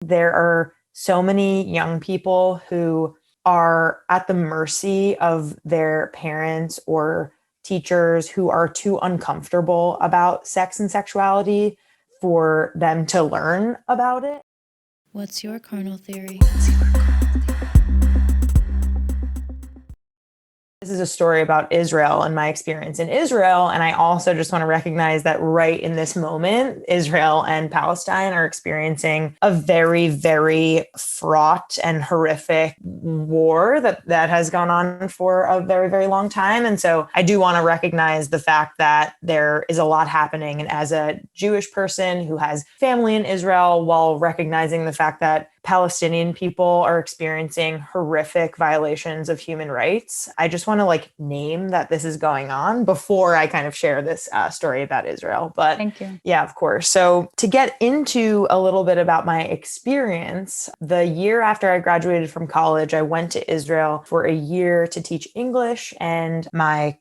There are so many young people who are at the mercy of their parents or teachers who are too uncomfortable about sex and sexuality for them to learn about it. What's your carnal theory? This is a story about Israel and my experience in Israel. And I also just want to recognize that right in this moment, Israel and Palestine are experiencing a very, very fraught and horrific war that has gone on for a very, very long time. And so I do want to recognize the fact that there is a lot happening. And as a Jewish person who has family in Israel, while recognizing the fact that Palestinian people are experiencing horrific violations of human rights, I just want to name that this is going on before I kind of share this story about Israel. But thank you. Yeah, of course. So to get into a little bit about my experience, the year after I graduated from college, I went to Israel for a year to teach English, and my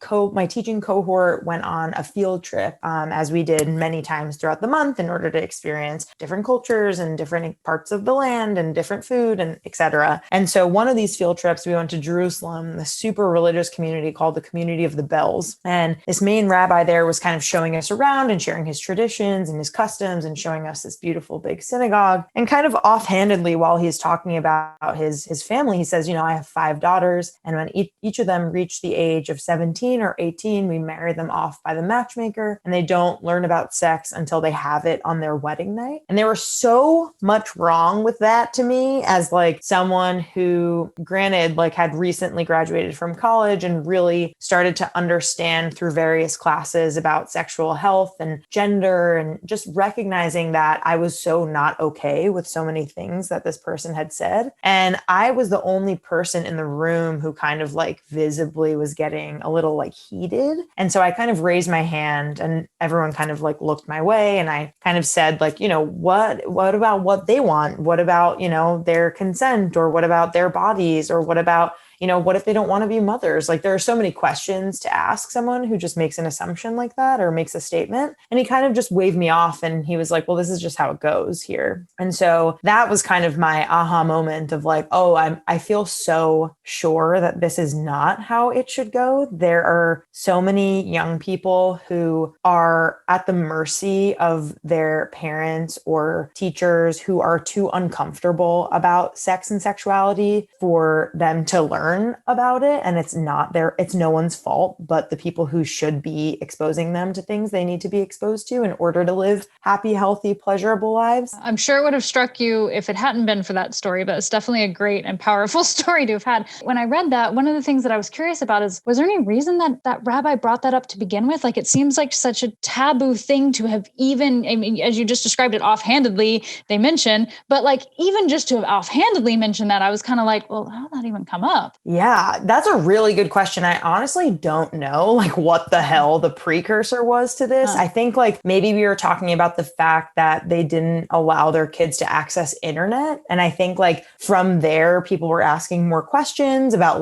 teaching cohort went on a field trip, as we did many times throughout the month, in order to experience different cultures and different parts of the land and different food and etc. And so one of these field trips, we went to Jerusalem, the super religious community called the Community of the Bells. And this main rabbi there was kind of showing us around and sharing his traditions and his customs and showing us this beautiful big synagogue. And kind of offhandedly, while he's talking about his family, he says, I have 5 daughters. And when each of them reach the age of 17 or 18, we marry them off by the matchmaker, and they don't learn about sex until they have it on their wedding night. And there was so much wrong with that to me as someone who, granted, had recently graduated from college and really started to understand through various classes about sexual health and gender, and just recognizing that I was so not okay with so many things that this person had said. And I was the only person in the room who kind of visibly was getting a little heated. And so I kind of raised my hand, and everyone kind of looked my way, and I kind of said what about what they want? What about, their consent, or what about their bodies, or what about, what if they don't want to be mothers? There are so many questions to ask someone who just makes an assumption like that or makes a statement. And he kind of just waved me off, and he was like, well, this is just how it goes here. And so that was kind of my aha moment of I feel so sure that this is not how it should go. There are so many young people who are at the mercy of their parents or teachers who are too uncomfortable about sex and sexuality for them to learn about it. And it's no one's fault, but the people who should be exposing them to things they need to be exposed to in order to live happy, healthy, pleasurable lives. I'm sure it would have struck you if it hadn't been for that story, but it's definitely a great and powerful story to have had. When I read that, one of the things that I was curious about is, was there any reason that rabbi brought that up to begin with? It seems like such a taboo thing to have even, I mean, as you just described it offhandedly, they mentioned, but even just to have offhandedly mentioned that, I was kind of well, how did that even come up? Yeah, that's a really good question. I honestly don't know what the hell the precursor was to this. I think maybe we were talking about the fact that they didn't allow their kids to access internet. And I think from there, people were asking more questions about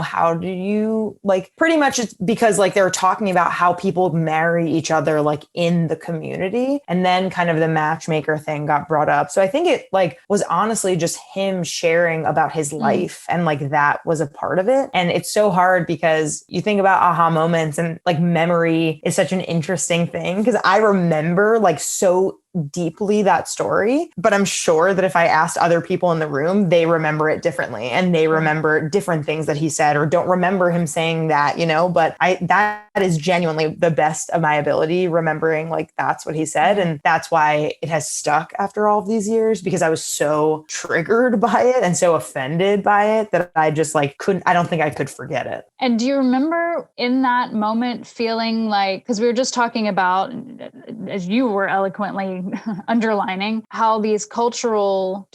how do you pretty much it's because they were talking about how people marry each other in the community. And then kind of the matchmaker thing got brought up. So I think it was honestly just him sharing about his life, and that was a part of it. And it's so hard because you think about aha moments, and memory is such an interesting thing, because I remember so deeply that story, but I'm sure that if I asked other people in the room, they remember it differently, and they remember different things that he said, or don't remember him saying that, but that is genuinely the best of my ability, remembering that's what he said. And that's why it has stuck after all of these years, because I was so triggered by it and so offended by it that I just I don't think I could forget it. And do you remember in that moment feeling because we were just talking about, as you were eloquently underlining, how these cultural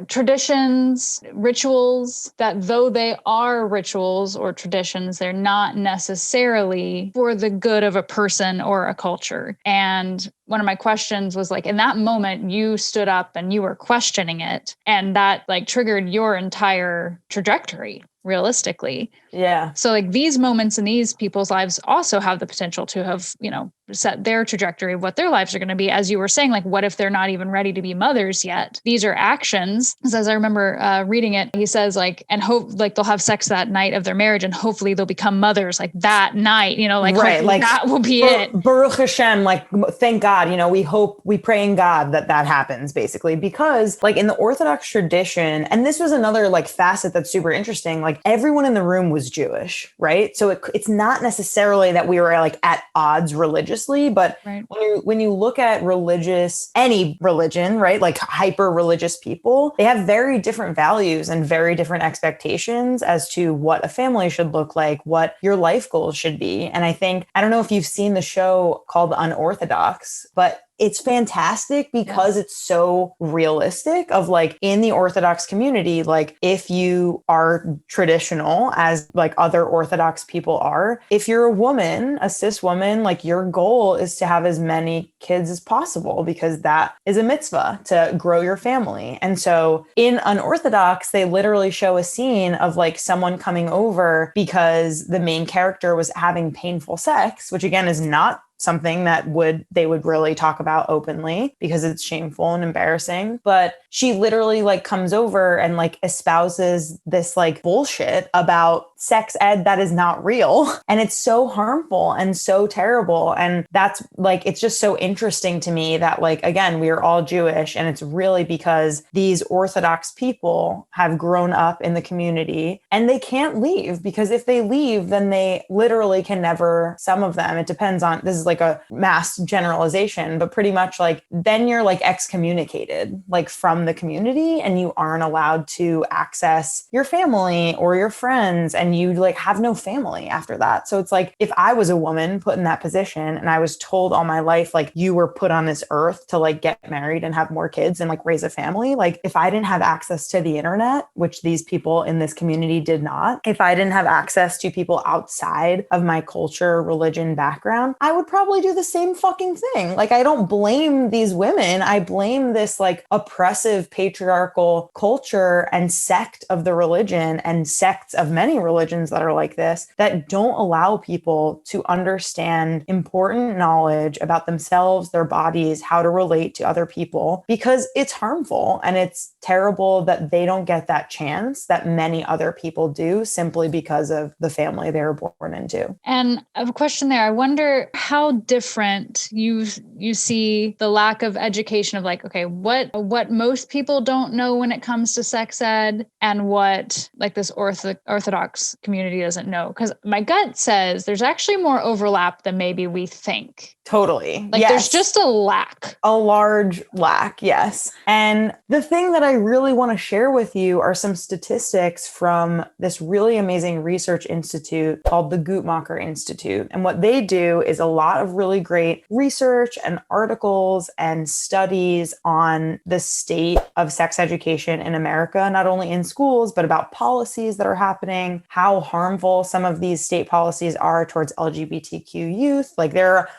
traditions, rituals, that though they are rituals or traditions, they're not necessarily for the good of a person or a culture. And one of my questions was like, in that moment, you stood up and you were questioning it. And that like triggered your entire trajectory, realistically. Yeah. So like these moments in these people's lives also have the potential to have, you know, set their trajectory of what their lives are going to be. As you were saying, like, what if they're not even ready to be mothers yet? These are actions. As I remember reading it, he says like, and hope like they'll have sex that night of their marriage and hopefully they'll become mothers like that night, you know, like, right. Like that will be it. Baruch Hashem, like, thank God, you know, we pray in God that that happens basically, because like in the Orthodox tradition, and this was another like facet that's super interesting, like everyone in the room was Jewish, right? So it's not necessarily that we were like at odds religiously, but right. when you look at any religion, right? Like hyper religious people, they have very different values and very different expectations as to what a family should look like, what your life goals should be. And I don't know if you've seen the show called Unorthodox, but it's fantastic because it's so realistic of like in the Orthodox community, like if you are traditional as like other Orthodox people are, if you're a woman, a cis woman, like your goal is to have as many kids as possible because that is a mitzvah to grow your family. And so in Unorthodox, they literally show a scene of like someone coming over because the main character was having painful sex, which again is not something that they would really talk about openly because it's shameful and embarrassing. But she literally like comes over and like espouses this like bullshit about sex ed that is not real. And it's so harmful and so terrible. And that's like, it's just so interesting to me that like, again, we are all Jewish, and it's really because these Orthodox people have grown up in the community and they can't leave, because if they leave, then they literally can never, some of them, it depends on, this is like a mass generalization, but pretty much like then you're like excommunicated like from the community and you aren't allowed to access your family or your friends, and you like have no family after that. So it's like if I was a woman put in that position and I was told all my life like you were put on this earth to like get married and have more kids and like raise a family, like if I didn't have access to the internet, which these people in this community did not, if I didn't have access to people outside of my culture, religion, background, I would probably do the same fucking thing. Like, I don't blame these women. I blame this like oppressive patriarchal culture and sect of the religion and sects of many religions that are like this, that don't allow people to understand important knowledge about themselves, their bodies, how to relate to other people, because it's harmful and it's terrible that they don't get that chance that many other people do simply because of the family they were born into. And I have a question there. I wonder how different you see the lack of education of like, okay, what most people don't know when it comes to sex ed and what like this Orthodox community doesn't know. Because my gut says there's actually more overlap than maybe we think. Totally. Like there's just a lack. A large lack, yes. And the thing that I really want to share with you are some statistics from this really amazing research institute called the Guttmacher Institute. And what they do is a lot of really great research and articles and studies on the state of sex education in America, not only in schools, but about policies that are happening, how harmful some of these state policies are towards LGBTQ youth. Like there are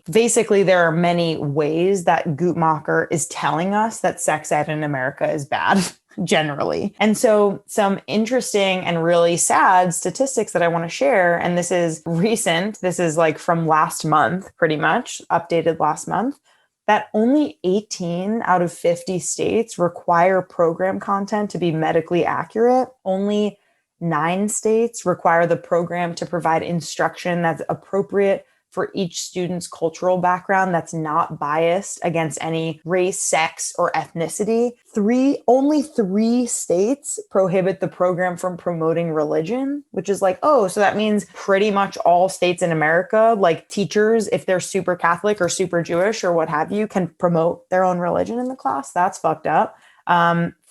basically there are many ways that Guttmacher is telling us that sex ed in America is bad. Generally. And so some interesting and really sad statistics that I want to share, and this is recent, this is like from last month, pretty much updated last month, that only 18 out of 50 states require program content to be medically accurate. Only 9 states require the program to provide instruction that's appropriate for each student's cultural background that's not biased against any race, sex, or ethnicity. Only 3 states prohibit the program from promoting religion, which is like, oh, so that means pretty much all states in America, like teachers, if they're super Catholic or super Jewish or what have you, can promote their own religion in the class. That's fucked up.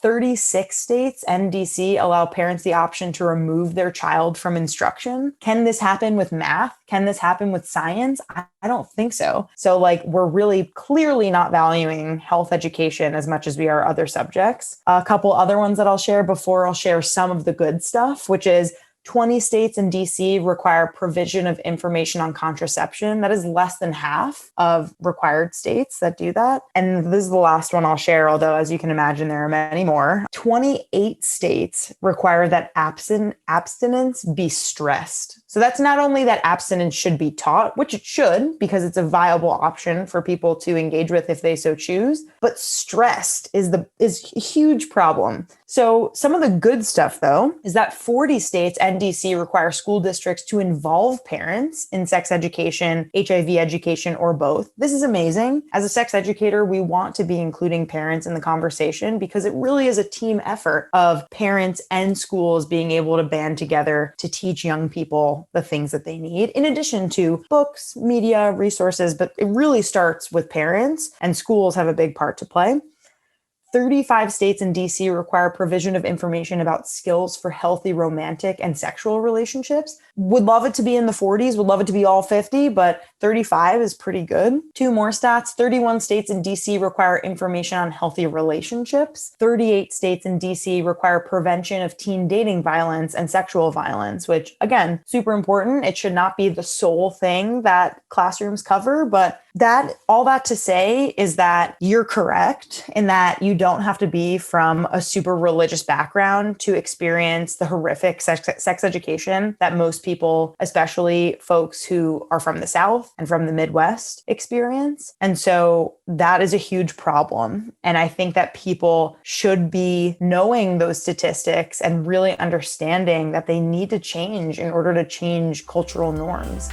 36 states and DC allow parents the option to remove their child from instruction. Can this happen with math? Can this happen with science? I don't think so. So like we're really clearly not valuing health education as much as we are other subjects. A couple other ones that I'll share before I'll share some of the good stuff, which is 20 states and DC require provision of information on contraception. That is less than half of required states that do that. And this is the last one I'll share, although as you can imagine, there are many more. 28 states require that abstinence be stressed. So that's not only that abstinence should be taught, which it should, because it's a viable option for people to engage with if they so choose, but stressed is a huge problem. So some of the good stuff, though, is that 40 states and DC require school districts to involve parents in sex education, HIV education, or both. This is amazing. As a sex educator, we want to be including parents in the conversation because it really is a team effort of parents and schools being able to band together to teach young people the things that they need, in addition to books, media, resources. But it really starts with parents, and schools have a big part to play. 35 states and DC require provision of information about skills for healthy romantic and sexual relationships. Would love it to be in the 40s, would love it to be all 50, but 35 is pretty good. 2 more stats. 31 states and DC require information on healthy relationships. 38 states and DC require prevention of teen dating violence and sexual violence, which again, super important. It should not be the sole thing that classrooms cover, but all that to say is that you're correct in that you don't have to be from a super religious background to experience the horrific sex education that most people, especially folks who are from the South and from the Midwest, experience. And so that is a huge problem. And I think that people should be knowing those statistics and really understanding that they need to change in order to change cultural norms.